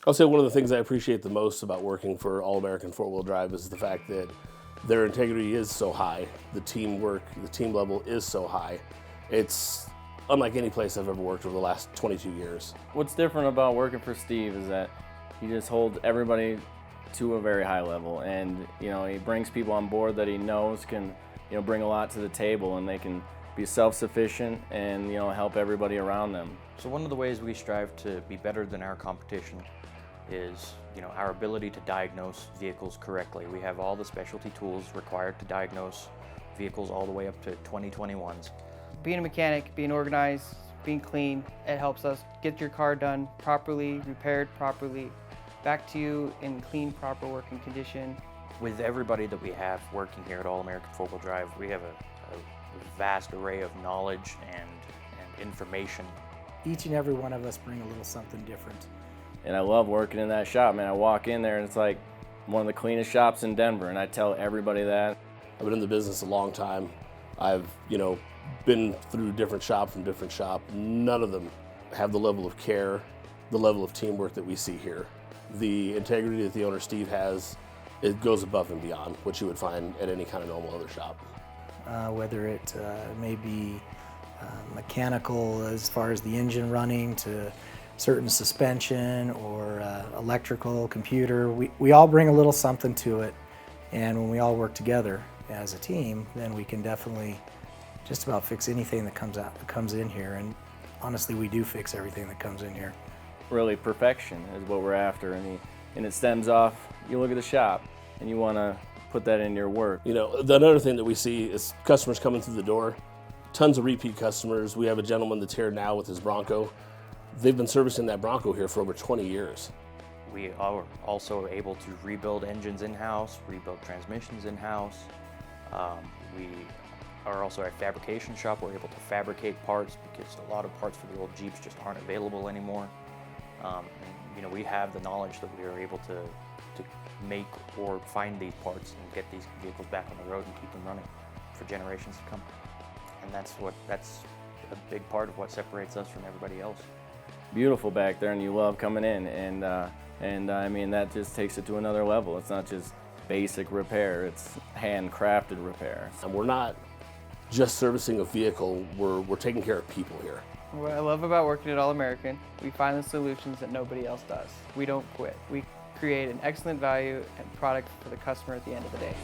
I'll say one of the things I appreciate the most about working for All American Four-Wheel Drive is the fact that their integrity is so high. The teamwork, the team level is so high. It's unlike any place I've ever worked over the last 22 years. What's different about working for Steve is that he just holds everybody to a very high level, and he brings people on board that he knows can bring a lot to the table, and they can be self-sufficient and help everybody around them. So one of the ways we strive to be better than our competition is our ability to diagnose vehicles correctly. We have all the specialty tools required to diagnose vehicles all the way up to 2021s. Being a mechanic, being organized, being clean, it helps us get your car done properly, repaired properly, back to you in clean, proper working condition. With everybody that we have working here at All American Four-Wheel Drive, we have a vast array of knowledge and information. Each and every one of us bring a little something different. And I love working in that shop, man. I walk in there and it's like one of the cleanest shops in Denver, and I tell everybody that. I've been in the business a long time. I've, been through different shop from different shop. None of them have the level of care, the level of teamwork that we see here. The integrity that the owner Steve has, it goes above and beyond what you would find at any kind of normal other shop. Whether it may be mechanical as far as the engine running to certain suspension or electrical, computer, we all bring a little something to it, and when we all work together as a team, then we can definitely just about fix anything that comes in here, and honestly we do fix everything that comes in here. Really, perfection is what we're after, and it stems off, you look at the shop and you want to put that in your work. The another thing that we see is customers coming through the door, tons of repeat customers. We have a gentleman that's here now with his Bronco. They've been servicing that Bronco here for over 20 years. We are also able to rebuild engines in-house, rebuild transmissions in-house. We are also a fabrication shop. We're able to fabricate parts because a lot of parts for the old Jeeps just aren't available anymore. And, we have the knowledge that we are able to make or find these parts and get these vehicles back on the road and keep them running for generations to come. And that's a big part of what separates us from everybody else. Beautiful back there, and you love coming in, and I mean that just takes it to another level. It's not just basic repair, it's handcrafted repair. And we're not just servicing a vehicle, we're taking care of people here. What I love about working at All American, we find the solutions that nobody else does. We don't quit. We create an excellent value and product for the customer at the end of the day.